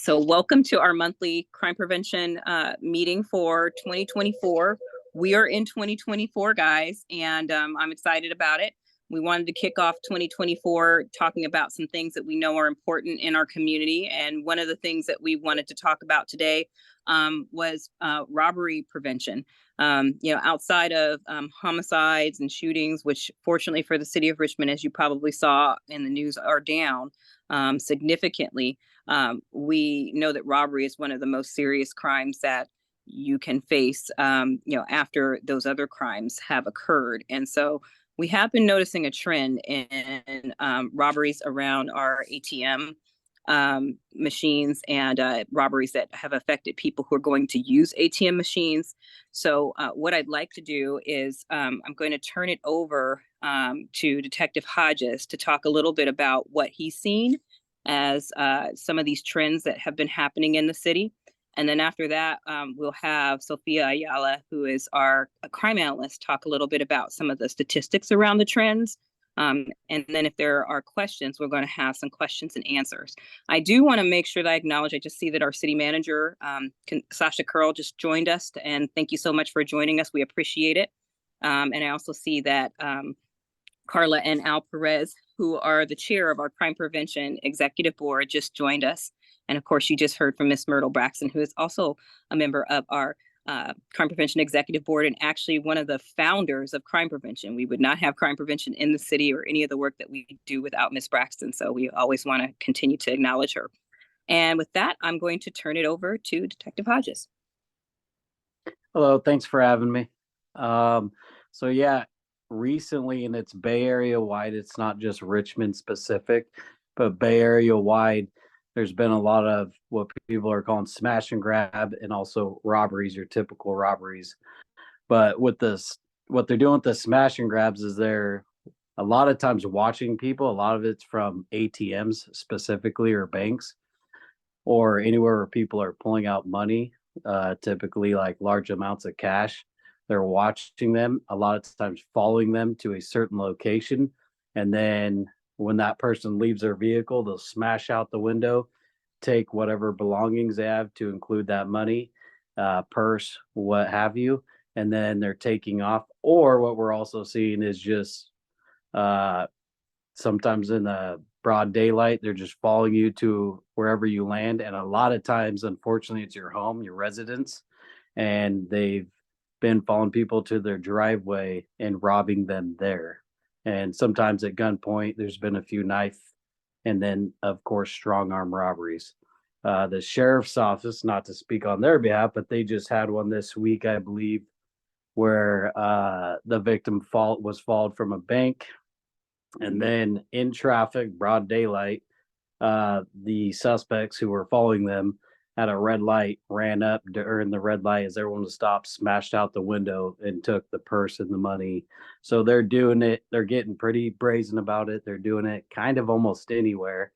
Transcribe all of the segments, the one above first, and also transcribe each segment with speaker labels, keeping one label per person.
Speaker 1: So welcome to our monthly crime prevention meeting for 2024. We are in 2024, guys, and I'm excited about it. We wanted to kick off 2024 talking about some things that we know are important in our community. And one of the things that we wanted to talk about today was robbery prevention. Outside of homicides and shootings, which fortunately for the city of Richmond, as you probably saw in the news, are down significantly. We know that robbery is one of the most serious crimes that you can face, after those other crimes have occurred. And so we have been noticing a trend in robberies around our ATM machines and robberies that have affected people who are going to use ATM machines. So what I'd like to do is I'm going to turn it over to Detective Hodges to talk a little bit about what he's seen as some of these trends that have been happening in the city. And then after that, we'll have Sophia Ayala, who is our crime analyst, talk a little bit about some of the statistics around the trends. And then if there are questions, we're going to have some questions and answers. I do want to make sure that I acknowledge, I just see that our city manager, Sasha Curl, just joined us. And thank you so much for joining us. We appreciate it. And I also see that Carla and Al Perez, who are the chair of our Crime Prevention Executive Board, just joined us. And of course, you just heard from Miss Myrtle Braxton, who is also a member of our Crime Prevention Executive Board and actually one of the founders of crime prevention. We would not have crime prevention in the city or any of the work that we do without Miss Braxton. So we always want to continue to acknowledge her. And with that, I'm going to turn it over to Detective Hodges.
Speaker 2: Hello, thanks for having me. Recently, and it's Bay Area wide, it's not just Richmond specific, but Bay Area wide, there's been a lot of what people are calling smash and grab and also robberies, your typical robberies. But with this, what they're doing with the smash and grabs is they're a lot of times watching people. A lot of it's from ATMs specifically or banks or anywhere where people are pulling out money, typically like large amounts of cash. They're watching them, a lot of times following them to a certain location. And then when that person leaves their vehicle, they'll smash out the window, take whatever belongings they have to include that money, purse, what have you. And then they're taking off. Or what we're also seeing is just sometimes in the broad daylight, they're just following you to wherever you land. And a lot of times, unfortunately, it's your home, your residence, and they've been following people to their driveway and robbing them there. And sometimes at gunpoint, there's been a few knife and then, of course, strong arm robberies. The sheriff's office, not to speak on their behalf, but they just had one this week, I believe, where the victim was followed from a bank. And then in traffic, broad daylight, the suspects who were following them at a red light ran up during the red light as everyone was stopped, smashed out the window and took the purse and the money. So they're doing it. They're getting pretty brazen about it. They're doing it kind of almost anywhere.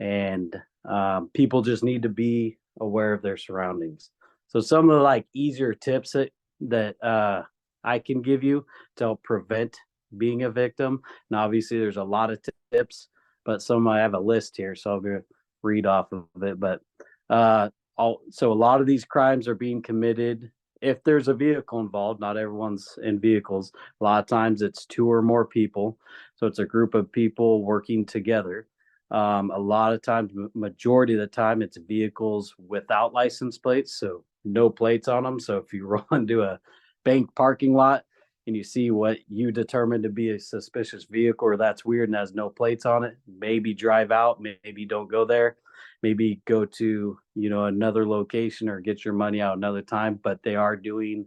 Speaker 2: And people just need to be aware of their surroundings. So some of the like easier tips that I can give you to help prevent being a victim. And obviously there's a lot of tips, but I have a list here, so I'll read off of it. But so a lot of these crimes are being committed if there's a vehicle involved. Not everyone's in vehicles. A lot of times it's two or more people, so it's a group of people working together. A lot of times, majority of the time, it's vehicles without license plates, so no plates on them. So if you roll into a bank parking lot and you see what you determine to be a suspicious vehicle or that's weird and has no plates on it, maybe drive out, maybe don't go there. Maybe go to, another location or get your money out another time. But they are doing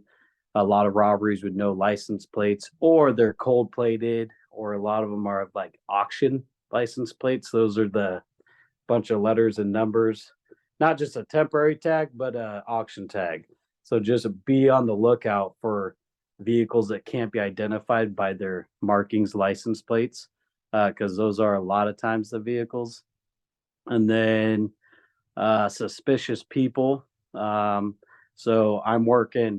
Speaker 2: a lot of robberies with no license plates, or they're cold plated, or a lot of them are like auction license plates. Those are the bunch of letters and numbers, not just a temporary tag, but a auction tag. So just be on the lookout for vehicles that can't be identified by their markings, license plates, because those are a lot of times the vehicles. And then suspicious people. So I'm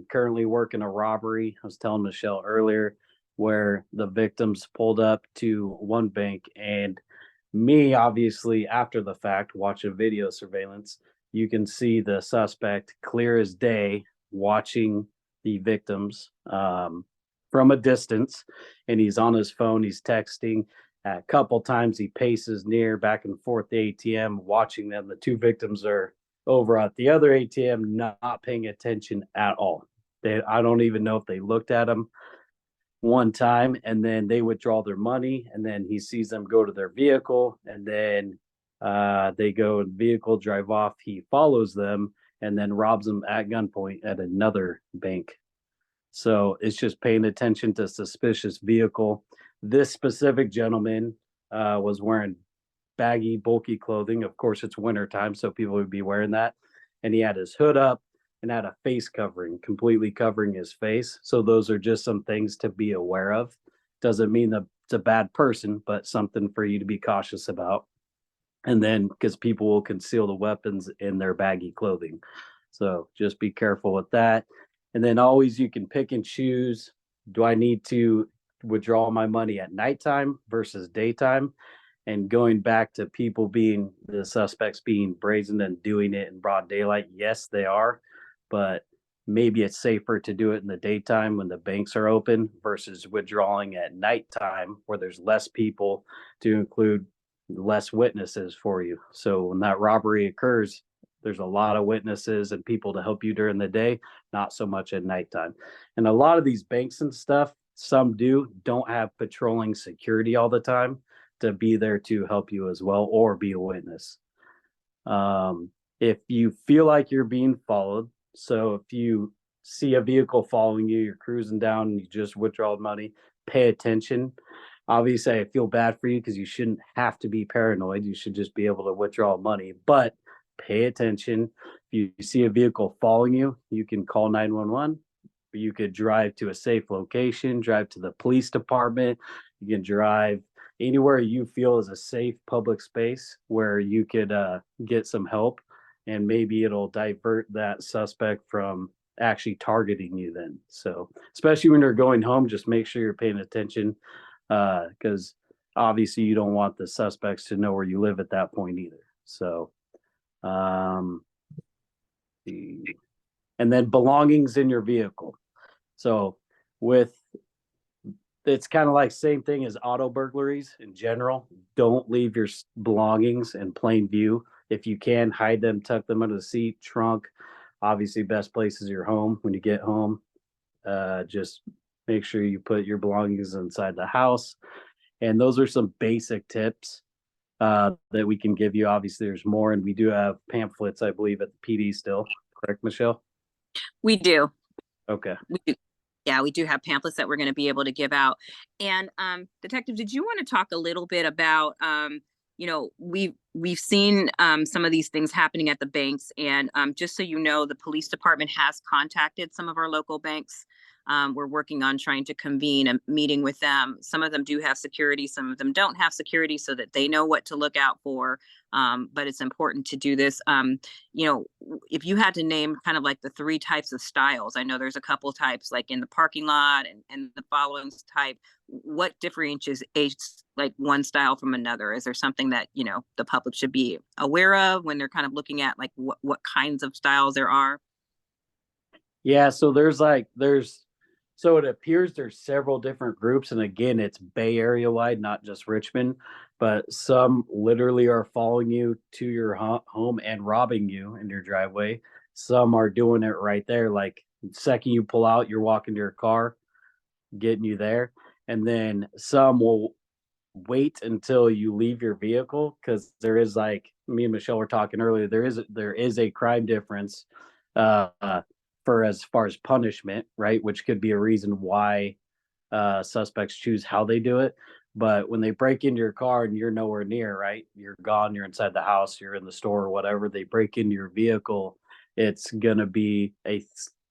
Speaker 2: currently working a robbery. I was telling Michelle earlier where the victims pulled up to one bank, and me, obviously, after the fact, watching video surveillance you can see the suspect clear as day watching the victims from a distance, and he's on his phone, he's texting. A couple times he paces near back and forth the ATM, watching them. The two victims are over at the other ATM, not paying attention at all. I don't even know if they looked at him one time, and then they withdraw their money, and then he sees them go to their vehicle, and then they go in vehicle, drive off. He follows them and then robs them at gunpoint at another bank. So it's just paying attention to suspicious vehicle. This specific gentleman was wearing baggy, bulky clothing. Of course, it's winter time, so people would be wearing that. And he had his hood up and had a face covering, completely covering his face. So those are just some things to be aware of. Doesn't mean that it's a bad person, but something for you to be cautious about. And then because people will conceal the weapons in their baggy clothing. So just be careful with that. And then always you can pick and choose. Do I need to withdraw my money at nighttime versus daytime? And going back to people being the suspects being brazen and doing it in broad daylight, yes, they are, but maybe it's safer to do it in the daytime when the banks are open versus withdrawing at nighttime where there's less people, to include less witnesses for you. So when that robbery occurs, there's a lot of witnesses and people to help you during the day, not so much at nighttime. And a lot of these banks and stuff, some don't have patrolling security all the time to be there to help you as well or be a witness. If you feel like you're being followed, so if you see a vehicle following you, you're cruising down and you just withdraw money, pay attention. Obviously, I feel bad for you because you shouldn't have to be paranoid. You should just be able to withdraw money, but pay attention. If you see a vehicle following you, you can call 911. You could drive to a safe location, drive to the police department. You can drive anywhere you feel is a safe public space where you could get some help, and maybe it'll divert that suspect from actually targeting you then. So especially when you're going home, just make sure you're paying attention because obviously you don't want the suspects to know where you live at that point either. So and then belongings in your vehicle. So with it's kind of like same thing as auto burglaries in general. Don't leave your belongings in plain view. If you can, hide them, tuck them under the seat, trunk. Obviously, best place is your home. When you get home, just make sure you put your belongings inside the house. And those are some basic tips that we can give you. Obviously, there's more, and we do have pamphlets, I believe, at the PD still. Correct, Michelle?
Speaker 1: We do.
Speaker 2: Okay.
Speaker 1: We do. Yeah, we do have pamphlets that we're going to be able to give out. And Detective, did you want to talk a little bit about, we've seen some of these things happening at the banks, and just so you know, the police department has contacted some of our local banks. We're working on trying to convene a meeting with them. Some of them do have security, some of them don't have security, so that they know what to look out for. But it's important to do this. If you had to name kind of like the three types of styles, I know there's a couple types like in the parking lot and the following type. What differentiates like one style from another? Is there something that the public should be aware of when they're kind of looking at like what kinds of styles there are?
Speaker 2: Yeah, so so it appears there's several different groups, and again, it's Bay Area wide, not just Richmond, but some literally are following you to your home and robbing you in your driveway. Some are doing it right there, like the second you pull out, you're walking to your car, getting you there. And then some will wait until you leave your vehicle because there is, like me and Michelle were talking earlier, there is a crime difference for as far as punishment, right? Which could be a reason why suspects choose how they do it. But when they break into your car and you're nowhere near, right? You're gone, you're inside the house, you're in the store or whatever, they break into your vehicle, it's going to be a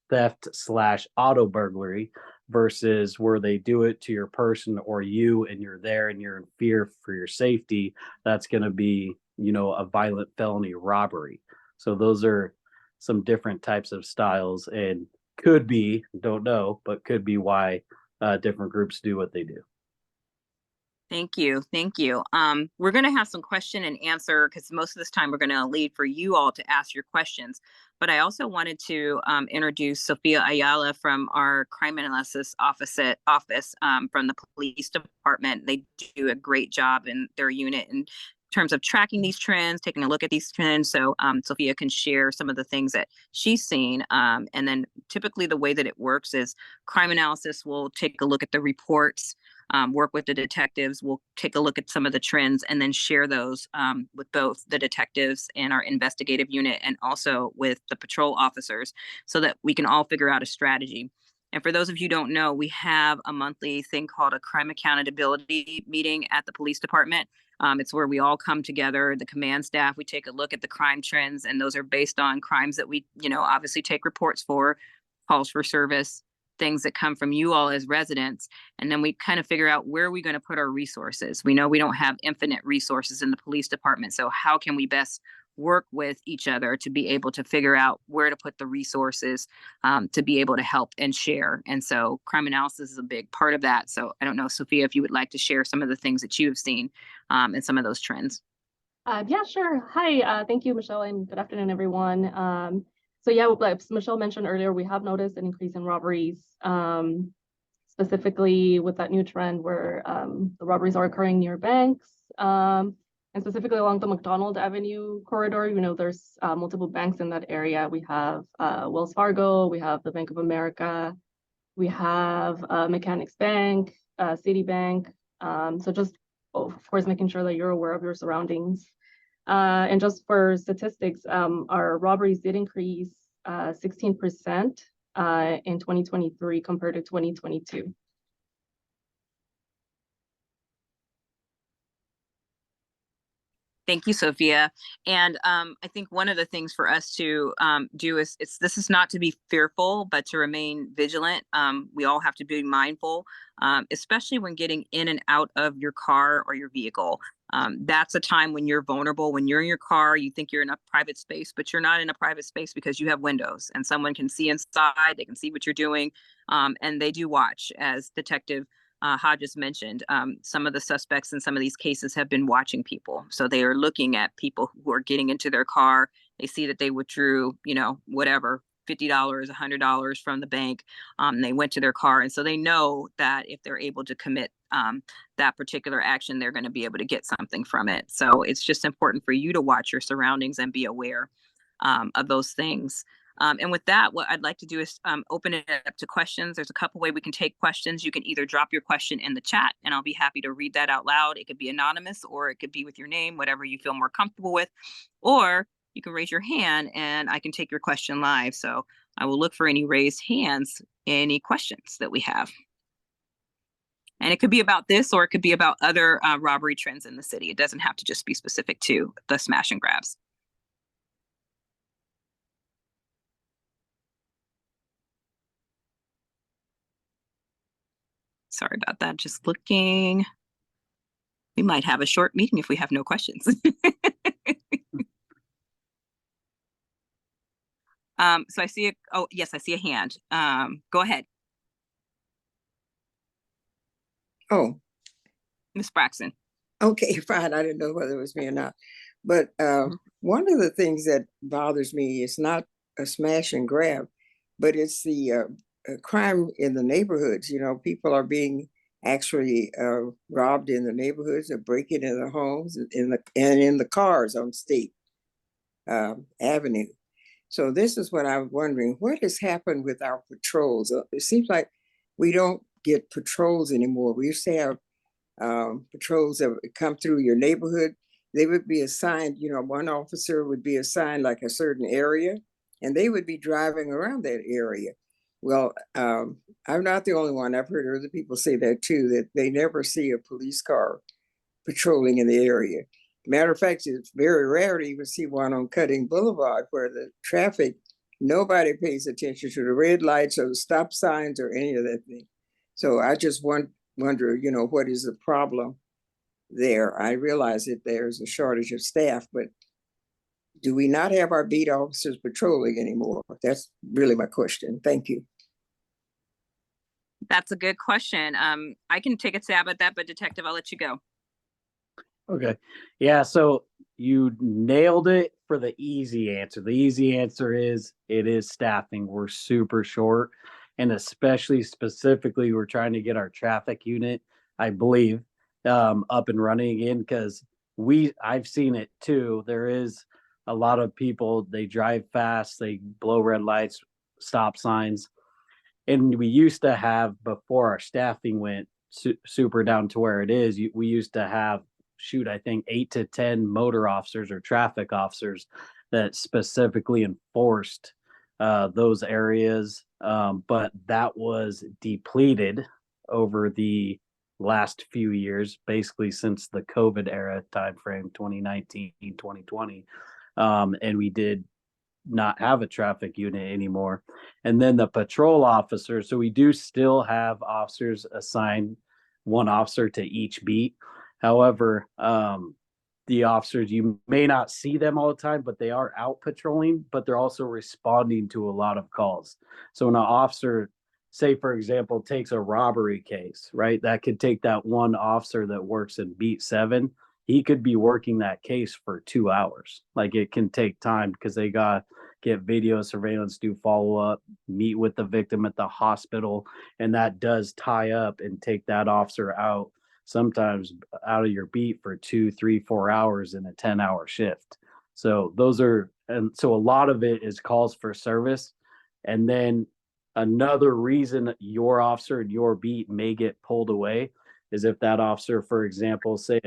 Speaker 2: theft slash auto burglary versus where they do it to your person or you and you're there and you're in fear for your safety. That's going to be, a violent felony robbery. So those are some different types of styles, and could be, don't know, but could be why different groups do what they do.
Speaker 1: Thank you. Thank you. We're going to have some question and answer because most of this time we're going to leave for you all to ask your questions. But I also wanted to introduce Sophia Ayala from our crime analysis office from the police department. They do a great job in their unit in terms of tracking these trends, taking a look at these trends. So Sophia can share some of the things that she's seen. And then typically the way that it works is crime analysis will take a look at the reports, work with the detectives. We'll take a look at some of the trends and then share those with both the detectives and our investigative unit and also with the patrol officers so that we can all figure out a strategy. And for those of you who don't know, we have a monthly thing called a crime accountability meeting at the police department. It's where we all come together, the command staff, we take a look at the crime trends, and those are based on crimes that we, obviously take reports for, calls for service, things that come from you all as residents. And then we kind of figure out where are we going to put our resources. We know we don't have infinite resources in the police department. So how can we best work with each other to be able to figure out where to put the resources to be able to help and share. And so crime analysis is a big part of that. So I don't know, Sophia, if you would like to share some of the things that you have seen and some of those trends.
Speaker 3: Yeah, sure. Hi, thank you, Michelle, and good afternoon, everyone. So yeah, like Michelle mentioned earlier, we have noticed an increase in robberies, specifically with that new trend where the robberies are occurring near banks, and specifically along the McDonald Avenue corridor. There's multiple banks in that area. We have Wells Fargo, we have the Bank of America, we have Mechanics Bank, Citibank. So just, of course, making sure that you're aware of your surroundings. And just for statistics, our robberies did increase 16% in 2023 compared to 2022.
Speaker 1: Thank you, Sophia. And I think one of the things for us to do is this is not to be fearful, but to remain vigilant. We all have to be mindful, especially when getting in and out of your car or your vehicle. That's a time when you're vulnerable. When you're in your car, you think you're in a private space, but you're not in a private space because you have windows and someone can see inside. They can see what you're doing, and they do watch, as Detective Hodges mentioned. Some of the suspects in some of these cases have been watching people. So they are looking at people who are getting into their car. They see that they withdrew, whatever, $50, $100 from the bank. They went to their car. And so they know that if they're able to commit that particular action, they're going to be able to get something from it. So it's just important for you to watch your surroundings and be aware of those things. And with that, what I'd like to do is open it up to questions. There's a couple ways we can take questions. You can either drop your question in the chat and I'll be happy to read that out loud. It could be anonymous or it could be with your name, whatever you feel more comfortable with. Or you can raise your hand and I can take your question live. So I will look for any raised hands, any questions that we have. And it could be about this or it could be about other robbery trends in the city. It doesn't have to just be specific to the smash and grabs. Sorry about that. Just looking. We might have a short meeting if we have no questions. So I see oh, yes, I see a hand. Go ahead.
Speaker 4: Oh,
Speaker 1: Ms. Braxton.
Speaker 4: okay, fine. I didn't know whether it was me or not. But one of the things that bothers me is not a smash and grab, but it's the crime in the neighborhoods. People are being actually robbed in the neighborhoods or breaking into the homes and in the cars on State Avenue. So this is what I'm wondering, what has happened with our patrols? It seems like we don't get patrols anymore. We used to have patrols that would come through your neighborhood. They would be assigned, one officer would be assigned like a certain area, and they would be driving around that area. Well, I'm not the only one. I've heard other people say that too, that they never see a police car patrolling in the area. Matter of fact, it's very rare to even see one on Cutting Boulevard where the traffic, nobody pays attention to the red lights or the stop signs or any of that thing. So I just wonder, what is the problem there? I realize that there's a shortage of staff, but do we not have our beat officers patrolling anymore? That's really my question. Thank you.
Speaker 1: That's a good question. I can take a stab at that, but Detective, I'll let you go.
Speaker 2: Okay. Yeah, so you nailed it for the easy answer. The easy answer is it is staffing. We're super short. And especially specifically, we're trying to get our traffic unit, I believe, up and running again because I've seen it too. There is a lot of people, they drive fast, they blow red lights, stop signs. And we used to have, before our staffing went super down to where it is, we used to have, shoot, I think 8 to 10 motor officers or traffic officers that specifically enforced those areas. But that was depleted over the last few years, basically since the COVID era timeframe, 2019, 2020. And we did not have a traffic unit anymore. And then the patrol officers, so we do still have officers assigned, one officer to each beat. However, the officers, you may not see them all the time, but they are out patrolling, but they're also responding to a lot of calls. So when an officer, say for example, takes a robbery case, right? That could take that one officer that works in beat 7. He could be working that case for 2 hours. Like it can take time because they got get video surveillance, do follow up, meet with the victim at the hospital, and that does tie up and take that officer out, sometimes out of your beat for 2, 3, 4 hours in a 10-hour shift. So those are, and so a lot of it is calls for service. And then another reason your officer and your beat may get pulled away is if that officer, for example, say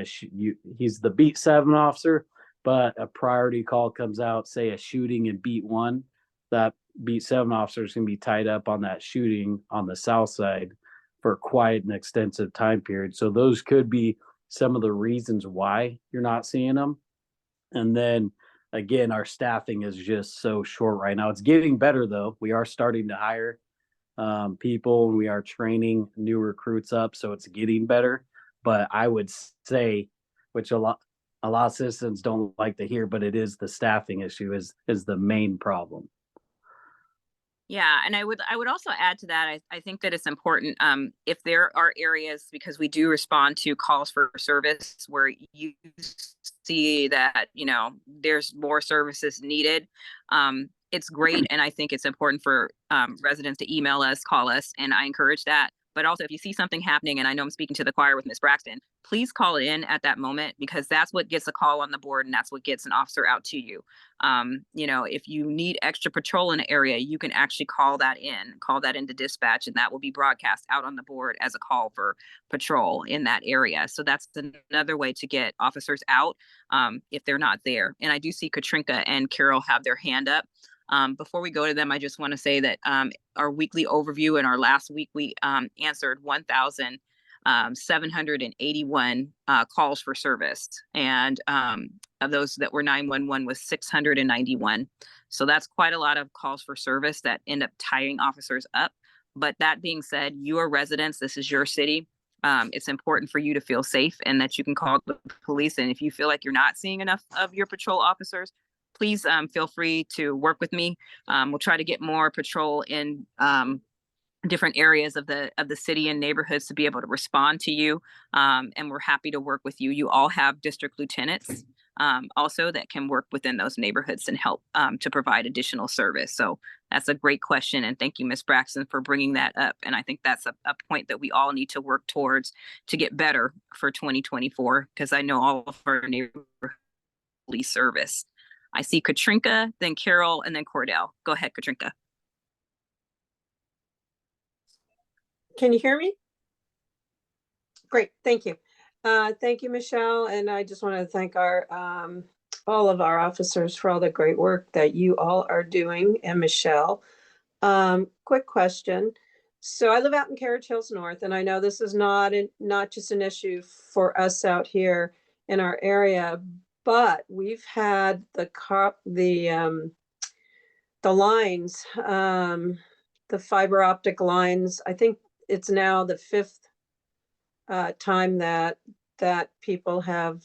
Speaker 2: he's the beat 7 officer, but a priority call comes out, say a shooting in beat 1, that beat 7 officer is going to be tied up on that shooting on the south side for quite an extensive time period. So those could be some of the reasons why you're not seeing them. And then again, our staffing is just so short right now. It's getting better though. We are starting to hire people, and we are training new recruits up, so it's getting better. But I would say, which a lot of citizens don't like to hear, but it is the staffing issue is the main problem.
Speaker 1: Yeah, and I would also add to that, I think that it's important, if there are areas, because we do respond to calls for service where you see that, there's more services needed. It's great, and I think it's important for residents to email us, call us, and I encourage that. But also, if you see something happening, and I know I'm speaking to the choir with Ms. Braxton, please call it in at that moment, because that's what gets a call on the board, and that's what gets an officer out to you. If you need extra patrol in an area, you can actually call that into dispatch, and that will be broadcast out on the board as a call for patrol in that area. So that's another way to get officers out if they're not there. And I do see Katrinka and Carol have their hand up. Before we go to them, I just want to say that our weekly overview, in our last week, we answered 1,781 calls for service. And of those that were 911 was 691. So that's quite a lot of calls for service that end up tying officers up. But that being said, you are residents, this is your city. It's important for you to feel safe and that you can call the police. And if you feel like you're not seeing enough of your patrol officers, please feel free to work with me. We'll try to get more patrol in different areas of the city and neighborhoods to be able to respond to you. And we're happy to work with you. You all have district lieutenants also that can work within those neighborhoods and help to provide additional service. So that's a great question. And thank you, Ms. Braxton, for bringing that up. And I think that's a point that we all need to work towards to get better for 2024, because I know all of our neighborhood police service. I see Katrinka, then Carol, and then Cordell. Go ahead, Katrinka.
Speaker 5: Can you hear me? Great, thank you. Thank you, Michelle. And I just want to thank our all of our officers for all the great work that you all are doing. And Michelle, quick question. So I live out in Carriage Hills North, and I know this is not just an issue for us out here in our area, but we've had the lines, the fiber optic lines. I think it's now the 5th time that people have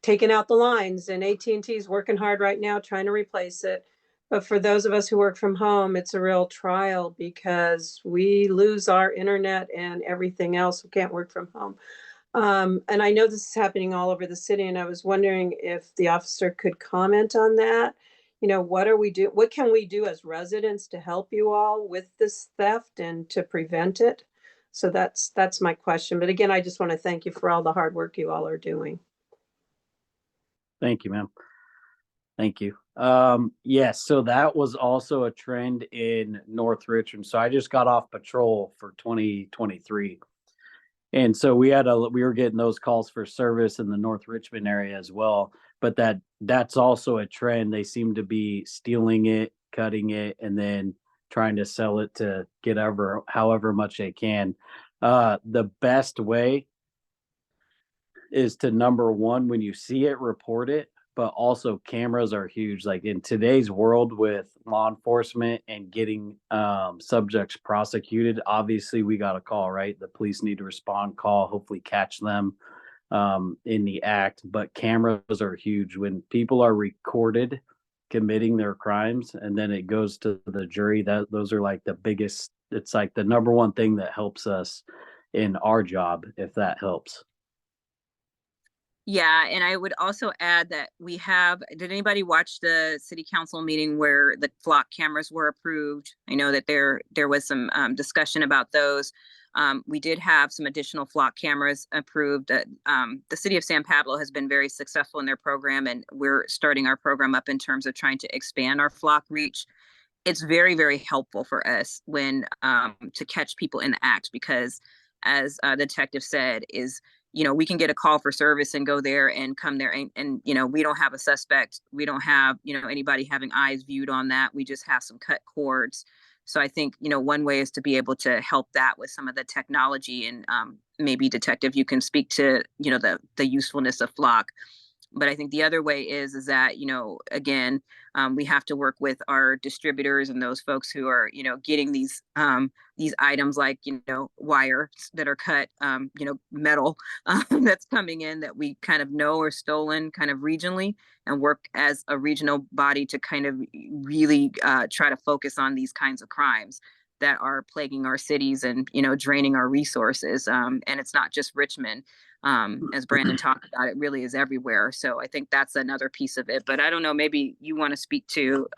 Speaker 5: taken out the lines, and AT&T is working hard right now trying to replace it. But for those of us who work from home, it's a real trial because we lose our internet and everything else. We can't work from home. And I know this is happening all over the city, and I was wondering if the officer could comment on that. You know, what can we do as residents to help you all with this theft and to prevent it? So that's my question. But again, I just want to thank you for all the hard work you all are doing.
Speaker 2: Thank you, ma'am. Thank you. Yes, so that was also a trend in North Richmond. So I just got off patrol for 2023. And so we were getting those calls for service in the North Richmond area as well. But that's also a trend. They seem to be stealing it, cutting it, and then trying to sell it to get however much they can. The best way is to, number one, when you see it, report it. But also cameras are huge. Like in today's world with law enforcement and getting subjects prosecuted, obviously we got a call, right? The police need to respond, call, hopefully catch them in the act. But cameras are huge. When people are recorded committing their crimes and then it goes to the jury, those are like the biggest, it's like the number one thing that helps us in our job, if that helps.
Speaker 1: Yeah, and I would also add that did anybody watch the city council meeting where the flock cameras were approved? I know that there was some discussion about those. We did have some additional flock cameras approved. The city of San Pablo has been very successful in their program, and we're starting our program up in terms of trying to expand our flock reach. It's very, very helpful for us when to catch people in the act, because as the detective said, we can get a call for service and go there and come there and we don't have a suspect. We don't have, anybody having eyes viewed on that. We just have some cut cords. So I think, one way is to be able to help that with some of the technology, and maybe detective, you can speak to, the usefulness of flock. But I think the other way is that, again, we have to work with our distributors and those folks who are, getting these items like, wires that are cut, metal that's coming in that we kind of know are stolen kind of regionally, and work as a regional body to kind of really try to focus on these kinds of crimes that are plaguing our cities and, draining our resources. And it's not just Richmond. As Brandon talked about, it really is everywhere. So I think that's another piece of it. But I don't know, maybe you want to speak to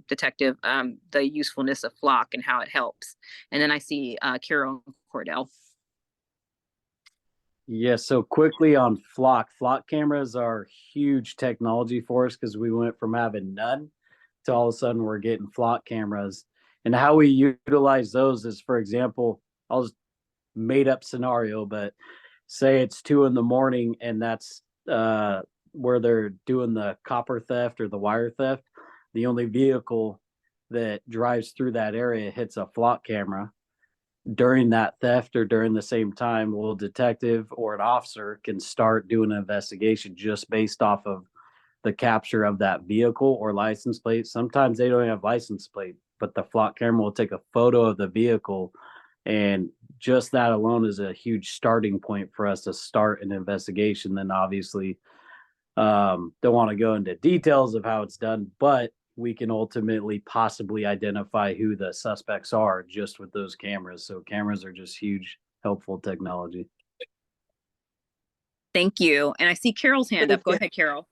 Speaker 1: Detective, the usefulness of flock and how it helps. And then I see Carol Cordell.
Speaker 2: Yes, so quickly on flock cameras are huge technology for us, because we went from having none to all of a sudden we're getting flock cameras. And how we utilize those is, for example, I'll just made up scenario, but say it's 2 a.m. and that's where they're doing the copper theft or the wire theft. The only vehicle that drives through that area hits a flock camera during that theft, or during the same time, well, a detective or an officer can start doing an investigation just based off of the capture of that vehicle or license plate. Sometimes they don't have license plate, but the flock camera will take a photo of the vehicle, and just that alone is a huge starting point for us to start an investigation. Then obviously don't want to go into details of how it's done, but we can ultimately possibly identify who the suspects are just with those cameras. So cameras are just huge, helpful technology.
Speaker 1: Thank you. And I see Carol's hand up. Go ahead, Carol.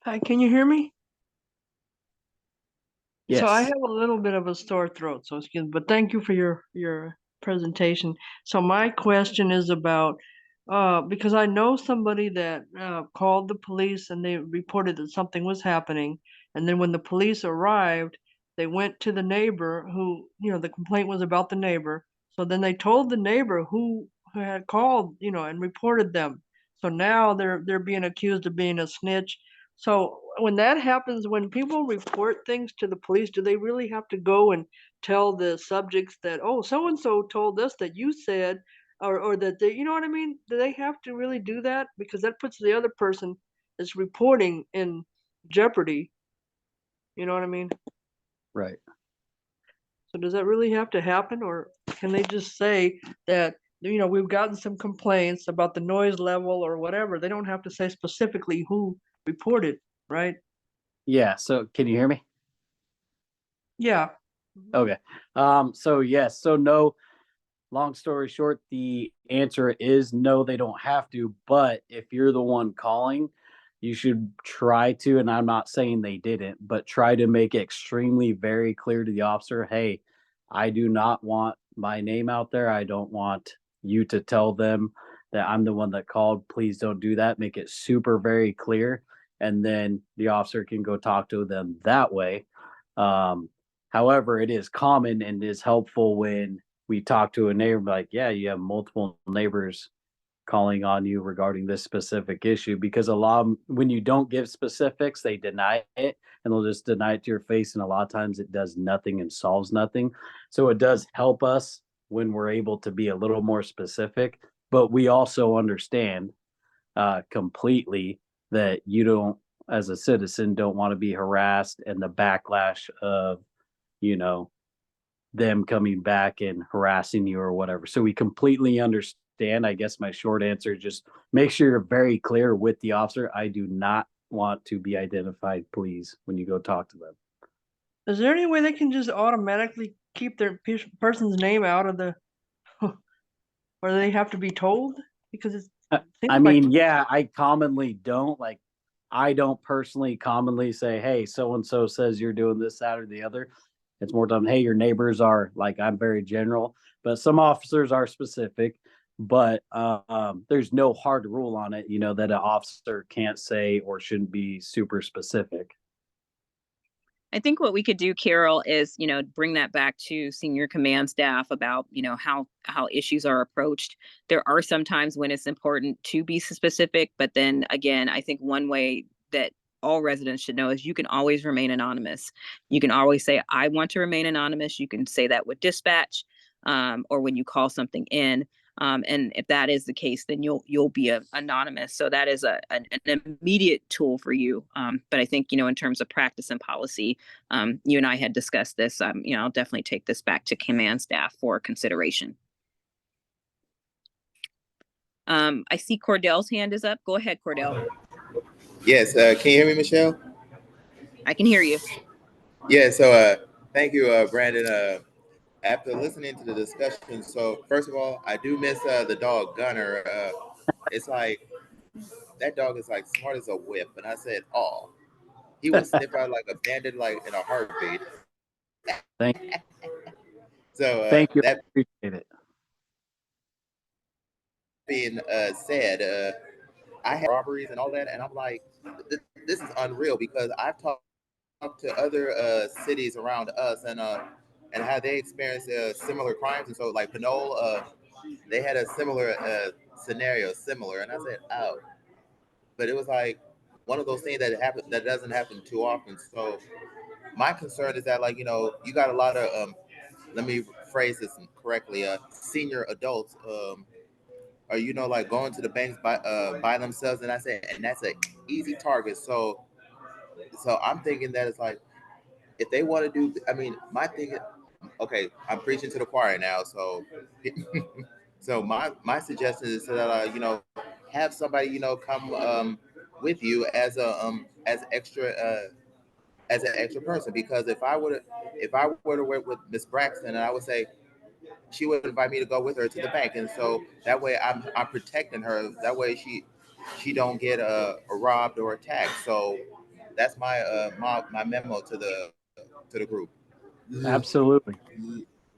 Speaker 6: Hi, can you hear me?
Speaker 2: Yes.
Speaker 6: So I have a little bit of a sore throat, so excuse me, but thank you for your presentation. So my question is about, because I know somebody that called the police and they reported that something was happening. And then when the police arrived, they went to the neighbor who, the complaint was about the neighbor. So then they told the neighbor who had called, and reported them. So now they're being accused of being a snitch. So when that happens, when people report things to the police, do they really have to go and tell the subjects that, oh, so and so told us that you said, or that they, you know what I mean? Do they have to really do that? Because that puts the other person that's reporting in jeopardy. You know what I mean?
Speaker 2: Right.
Speaker 6: So does that really have to happen, or can they just say that, we've gotten some complaints about the noise level or whatever? They don't have to say specifically who reported, right?
Speaker 2: Yeah. So can you hear me?
Speaker 6: Yeah.
Speaker 2: Okay. So yes, so no, long story short, the answer is no, they don't have to. But if you're the one calling, you should try to, and I'm not saying they didn't, but try to make it extremely very clear to the officer, hey, I do not want my name out there. I don't want you to tell them that I'm the one that called. Please don't do that. Make it super very clear. And then the officer can go talk to them that way. Um, However, it is common and is helpful when we talk to a neighbor, like, yeah, you have multiple neighbors calling on you regarding this specific issue, because a lot of 'em, when you don't give specifics, they deny it and they'll just deny it to your face. And a lot of times it does nothing and solves nothing. So it does help us when we're able to be a little more specific, but we also understand completely that you don't, as a citizen, don't want to be harassed and the backlash of, you know, them coming back and harassing you or whatever. So we completely understand. I guess my short answer is just make sure you're very clear with the officer. I do not want to be identified, please, when you go talk to them.
Speaker 6: Is there any way they can just automatically keep their person's name out of the, or they have to be told? Because it
Speaker 2: I
Speaker 6: seems like,
Speaker 2: mean, yeah, I commonly don't like, I don't personally commonly say, hey, so and so says you're doing this, that, or the other. It's more time, hey, your neighbors are like, I'm very general, but some officers are specific. But there's no hard rule on it, you know, that an officer can't say or shouldn't be super specific.
Speaker 1: I think what we could do, Carol, is, bring that back to senior command staff about, how issues are approached. There are some times when it's important to be specific, but then again, I think one way that all residents should know is you can always remain anonymous. You can always say, I want to remain anonymous. You can say that with dispatch, or when you call something in. And if that is the case, then you'll be anonymous. So that is an immediate tool for you. But I think, in terms of practice and policy, you and I had discussed this. I'll definitely take this back to command staff for consideration. I see Cordell's hand is up. Go ahead, Cordell.
Speaker 7: Yes, can you hear me, Michelle?
Speaker 1: I can hear you.
Speaker 7: Yeah, so thank you, Brandon. After listening to the discussion, so first of all, I do miss the dog Gunner. It's like that dog is like smart as a whip, and I said, "Oh, he would sniff out like a bandit, like in a heartbeat."
Speaker 2: Thank,
Speaker 7: So
Speaker 2: thank you. I
Speaker 7: that
Speaker 2: appreciate it.
Speaker 7: being said, I have robberies and all that, and I'm like, this is unreal because I've talked to other cities around us and how they experience similar crimes, and so like Pinole, they had a similar scenario, similar, and I said, oh, but it was like one of those things that happen that doesn't happen too often. So my concern is that like you got a lot of let me phrase this correctly, senior adults or like going to the banks by themselves, and I said, and that's an easy target. So I'm thinking that it's like if they want to do, I mean, my thing, okay, I'm preaching to the choir now. So, so my suggestion is that have somebody come with you as an extra person, because if I were to work with Miss Braxton, and I would say she would invite me to go with her to the bank, and so that way I'm protecting her. That way she don't get robbed or attacked. So that's my memo to the group.
Speaker 2: Absolutely.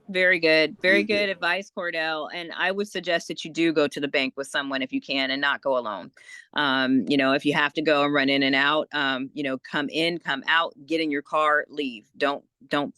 Speaker 1: Very good. Very good advice, Cordell. And I would suggest that you do go to the bank with someone if you can and not go alone. If you have to go and run in and out, come in, come out, get in your car, leave. Don't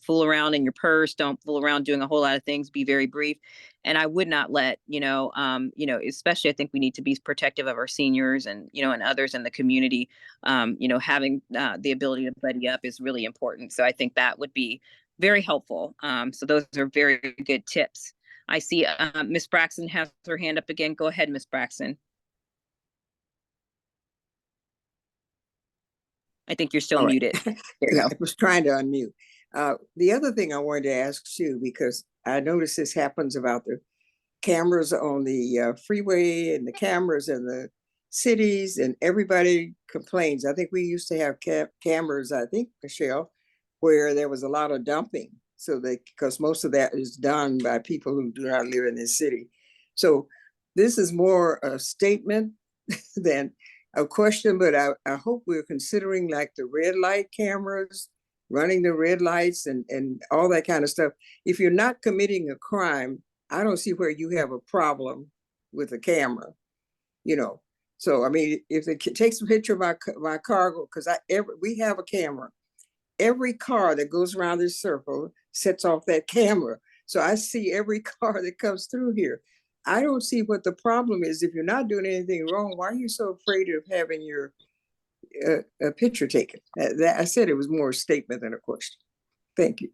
Speaker 1: fool around in your purse. Don't fool around doing a whole lot of things. Be very brief. And I would not let, especially I think we need to be protective of our seniors and, and others in the community. Having the ability to buddy up is really important. So I think that would be very helpful. So those are very good tips. I see Miss Braxton has her hand up again. Go ahead, Miss Braxton. I think you're still
Speaker 4: All right.
Speaker 1: muted. There you go.
Speaker 4: I was trying to unmute. The other thing I wanted to ask too, because I noticed this happens about the cameras on the freeway and the cameras in the cities, and everybody complains. I think we used to have cameras, I think, Michelle, where there was a lot of dumping. So because most of that is done by people who do not live in this city. So this is more a statement than a question, but I hope we're considering like the red light cameras, running the red lights and all that kind of stuff. If you're not committing a crime, I don't see where you have a problem with a camera, you know. So I mean, if it takes a picture of my car, because we have a camera. Every car that goes around this circle sets off that camera. So I see every car that comes through here. I don't see what the problem is. If you're not doing anything wrong, why are you so afraid of having your picture taken? I said it was more a statement than a question. Thank you.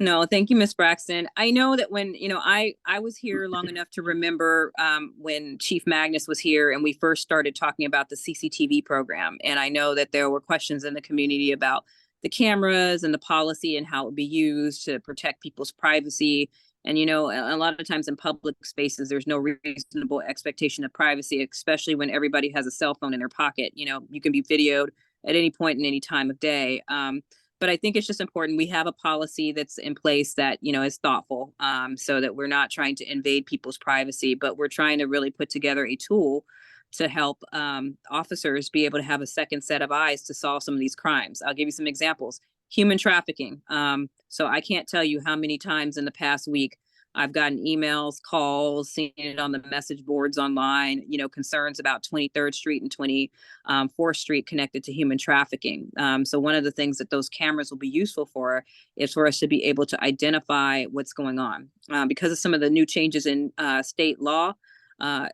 Speaker 1: No, thank you, Miss Braxton. I know that when, I was here long enough to remember when Chief Magnus was here and we first started talking about the CCTV program. And I know that there were questions in the community about the cameras and the policy and how it would be used to protect people's privacy. And, a lot of times in public spaces, there's no reasonable expectation of privacy, especially when everybody has a cell phone in their pocket. You can be videoed at any point in any time of day. But I think it's just important. We have a policy that's in place that, is thoughtful, so that we're not trying to invade people's privacy, but we're trying to really put together a tool to help officers be able to have a second set of eyes to solve some of these crimes. I'll give you some examples. Human trafficking. So I can't tell you how many times in the past week I've gotten emails, calls, seen it on the message boards online, concerns about 23rd Street and 24th Street connected to human trafficking. So one of the things that those cameras will be useful for is for us to be able to identify what's going on. Because of some of the new changes in state law,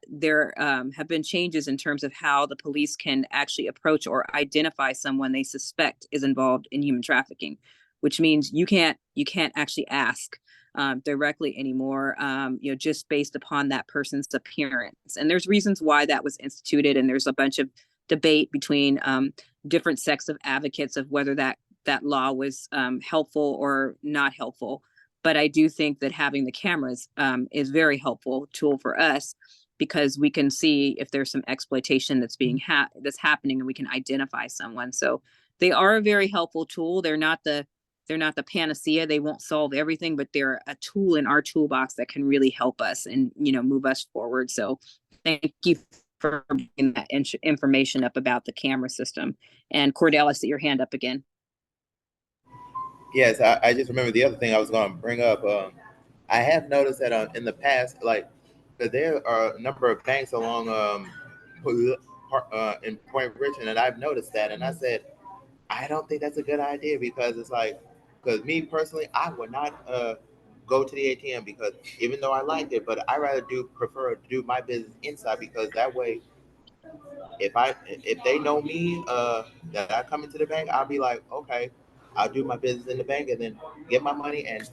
Speaker 1: there have been changes in terms of how the police can actually approach or identify someone they suspect is involved in human trafficking, which means you can't actually ask directly anymore, just based upon that person's appearance. And there's reasons why that was instituted. And there's a bunch of debate between different sects of advocates of whether that law was helpful or not helpful. But I do think that having the cameras is a very helpful tool for us, because we can see if there's some exploitation that's being that's happening, and we can identify someone. So they are a very helpful tool. They're not the panacea. They won't solve everything, but they're a tool in our toolbox that can really help us and, move us forward. So thank you for bringing that information up about the camera system. And Cordell, I see your hand up again.
Speaker 7: Yes, I just remember the other thing I was going to bring up. I have noticed that in the past, like, that there are a number of banks along in Point Richmond, and I've noticed that, and I said, I don't think that's a good idea, because it's like, because me personally, I would not go to the ATM, because even though I liked it, but I rather prefer to do my business inside, because that way, if they know me that I come into the bank, I'll be like, okay, I'll do my business in the bank and then get my money and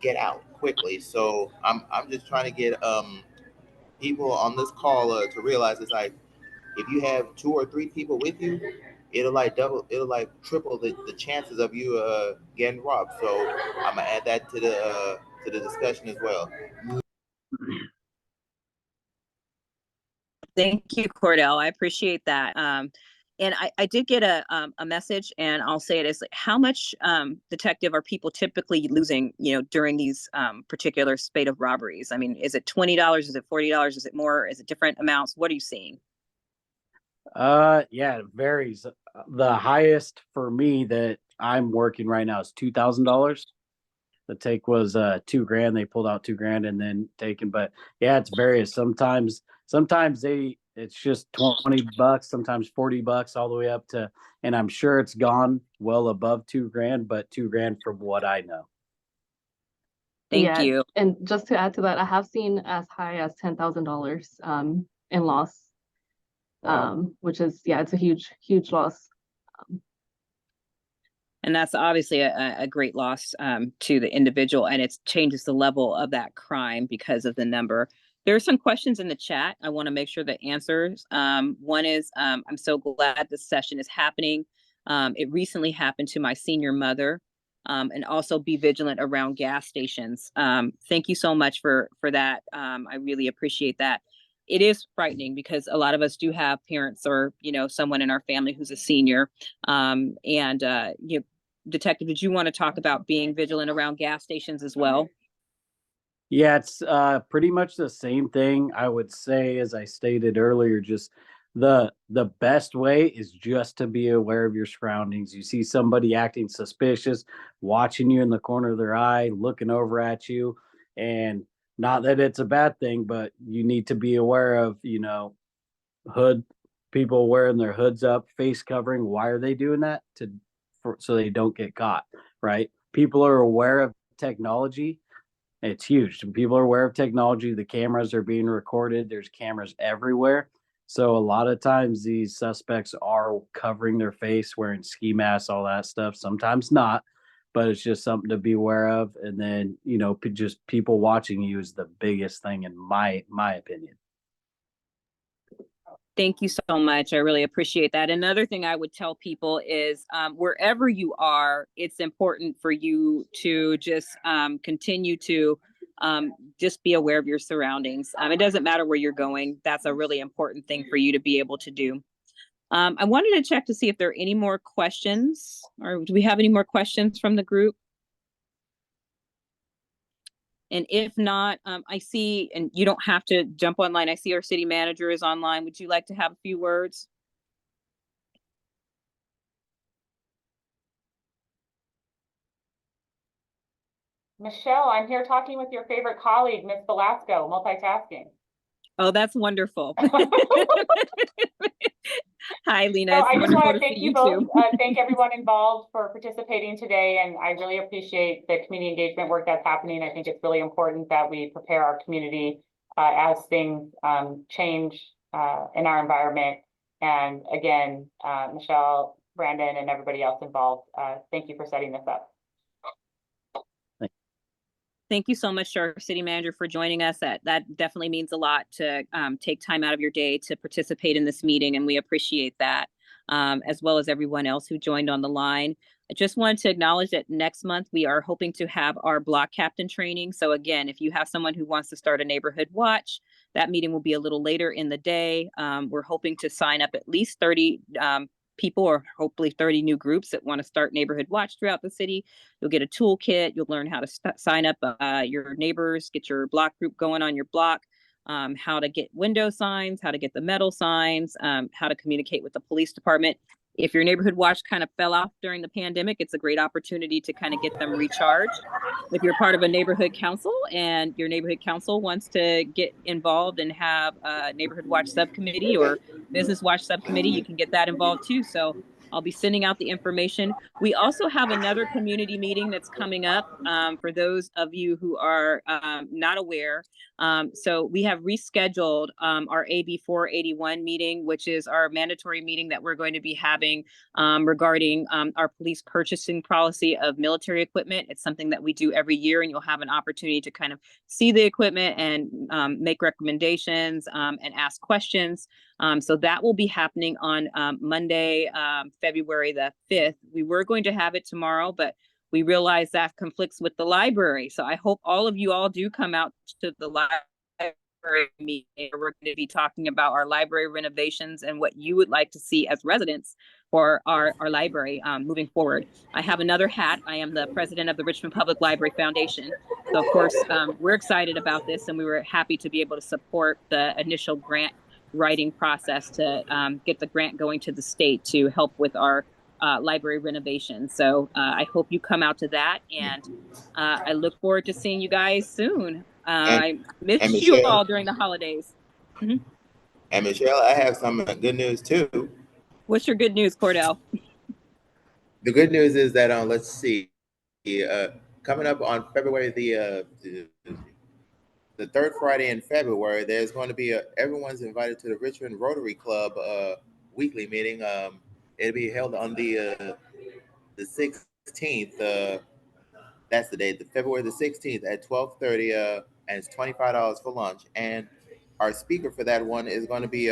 Speaker 7: get out quickly. So I'm just trying to get people on this call to realize it's like, if you have 2 or 3 people with you, it'll like triple the chances of you getting robbed. So I'm gonna add that to the discussion as well.
Speaker 1: Thank you, Cordell. I appreciate that. And I did get a message, and I'll say it is like, how much detective are people typically losing, during these particular spate of robberies? I mean, is it $20? Is it $40? Is it more? Is it different amounts? What are you seeing?
Speaker 2: Yeah, it varies. The highest for me that I'm working right now is $2,000. The take was $2,000. They pulled out $2,000 and then taken. But yeah, it's various. Sometimes it's just $20, sometimes $40, all the way up to, and I'm sure it's gone well above $2,000, but $2,000 from what I know.
Speaker 1: Thank you.
Speaker 3: And just to add to that, I have seen as high as $10,000 in loss. Wow. Which is, it's a huge loss.
Speaker 1: And that's obviously a great loss to the individual, and it changes the level of that crime because of the number. There are some questions in the chat I want to make sure that answers. One is, I'm so glad this session is happening. It recently happened to my senior mother, and also be vigilant around gas stations. Thank you so much for that. I really appreciate that. It is frightening because a lot of us do have parents or, someone in our family who's a senior. Detective, did you want to talk about being vigilant around gas stations as well?
Speaker 2: Yeah, it's pretty much the same thing. I would say, as I stated earlier, just the best way is just to be aware of your surroundings. You see somebody acting suspicious, watching you in the corner of their eye, looking over at you, and not that it's a bad thing, but you need to be aware of, hood people wearing their hoods up, face covering. Why are they doing that? So they don't get caught, right? People are aware of technology. It's huge. People are aware of technology. The cameras are being recorded. There's cameras everywhere. So a lot of times these suspects are covering their face, wearing ski masks, all that stuff. Sometimes not, but it's just something to be aware of. And then, just people watching you is the biggest thing in my opinion.
Speaker 1: Thank you so much. I really appreciate that. Another thing I would tell people is wherever you are, it's important for you to just continue to just be aware of your surroundings. It doesn't matter where you're going. That's a really important thing for you to be able to do. I wanted to check to see if there are any more questions, or do we have any more questions from the group? And if not, I see, and you don't have to jump online. I see our city manager is online. Would you like to have a few words?
Speaker 8: Michelle, I'm here talking with your favorite colleague, Miss Velasco, multitasking.
Speaker 1: Oh, that's wonderful. Hi, Lena.
Speaker 8: So
Speaker 1: It's
Speaker 8: I just
Speaker 1: wonderful
Speaker 8: want
Speaker 1: to
Speaker 8: to thank
Speaker 1: see
Speaker 8: you both.
Speaker 1: too.
Speaker 8: Thank everyone involved for participating today, and I really appreciate the community engagement work that's happening. I think it's really important that we prepare our community as things change in our environment. And again, Michelle, Brandon, and everybody else involved, thank you for setting this up.
Speaker 1: Thank you so much to our city manager for joining us. That definitely means a lot to take time out of your day to participate in this meeting, and we appreciate that, as well as everyone else who joined on the line. I just wanted to acknowledge that next month we are hoping to have our block captain training. So again, if you have someone who wants to start a neighborhood watch, that meeting will be a little later in the day. We're hoping to sign up at least 30 people, or hopefully 30 new groups that want to start neighborhood watch throughout the city. You'll get a toolkit. You'll learn how to sign up your neighbors, get your block group going on your block, how to get window signs, how to get the metal signs, how to communicate with the police department. If your neighborhood watch kind of fell off during the pandemic, it's a great opportunity to kind of get them recharged. If you're part of a neighborhood council and your neighborhood council wants to get involved and have a neighborhood watch subcommittee or business watch subcommittee, you can get that involved too. So I'll be sending out the information. We also have another community meeting that's coming up for those of you who are not aware. So we have rescheduled our AB 481 meeting, which is our mandatory meeting that we're going to be having regarding our police purchasing policy of military equipment. It's something that we do every year, and you'll have an opportunity to kind of see the equipment and make recommendations and ask questions. So that will be happening on Monday, February the 5th. We were going to have it tomorrow, but we realize that conflicts with the library. So I hope all of you all do come out to the library meeting. We're going to be talking about our library renovations and what you would like to see as residents for our library moving forward. I have another hat. I am the president of the Richmond Public Library Foundation. So of course, we're excited about this, and we were happy to be able to support the initial grant writing process to get the grant going to the state to help with our library renovation. So I hope you come out to that, and I look forward to seeing you guys soon. I missed you all during the holidays. Mm-hmm.
Speaker 7: And Michelle, I have some good news too.
Speaker 1: What's your good news, Cordell?
Speaker 7: The good news is that let's see, coming up on February the third Friday in February, there's going to be everyone's invited to the Richmond Rotary Club weekly meeting. It'll be held on the 16th. That's the date, the February the 16th at 12:30, and it's $25 for lunch. And our speaker for that one is going to be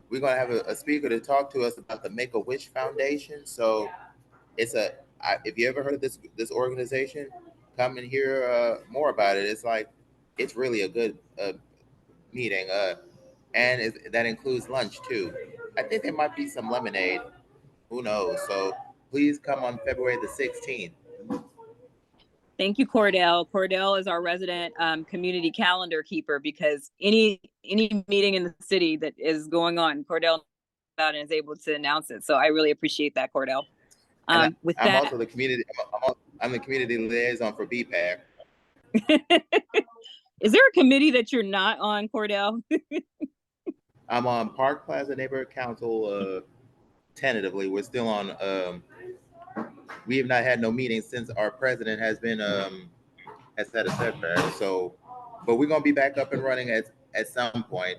Speaker 7: we're going to have a speaker to talk to us about the Make-A-Wish Foundation. So it's if you ever heard of this organization, come and hear more about it. It's really a good meeting, and that includes lunch too. I think there might be some lemonade. Who knows? So please come on February the 16th.
Speaker 1: Thank you, Cordell. Cordell is our resident community calendar keeper, because any meeting in the city that is going on, Cordell about and is able to announce it. So I really appreciate that, Cordell.
Speaker 7: And
Speaker 1: With
Speaker 7: I'm
Speaker 1: that,
Speaker 7: also the community. I'm the community liaison for BPAC.
Speaker 1: is there a committee that you're not on, Cordell?
Speaker 7: I'm on Park Plaza Neighborhood Council. Tentatively, we're still on. We have not had no meetings since our president has been has had a setback. So, but we're gonna be back up and running at some point.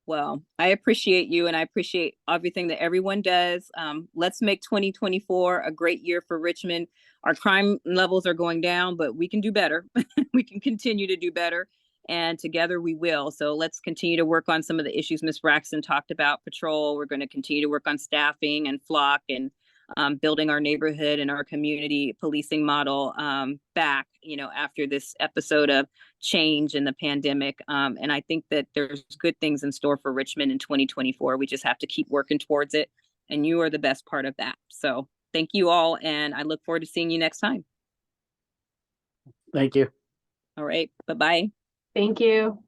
Speaker 1: Well, I appreciate you, and I appreciate everything that everyone does. Let's make 2024 a great year for Richmond. Our crime levels are going down, but we can do better. We can continue to do better, and together we will. So let's continue to work on some of the issues Ms. Braxton talked about. Patrol, we're going to continue to work on staffing and flock, and building our neighborhood and our community policing model back, after this episode of change in the pandemic. And I think that there's good things in store for Richmond in 2024. We just have to keep working towards it. And you are the best part of that. So thank you all. And I look forward to seeing you next time.
Speaker 2: Thank you.
Speaker 1: All right. Bye-bye.
Speaker 3: Thank you.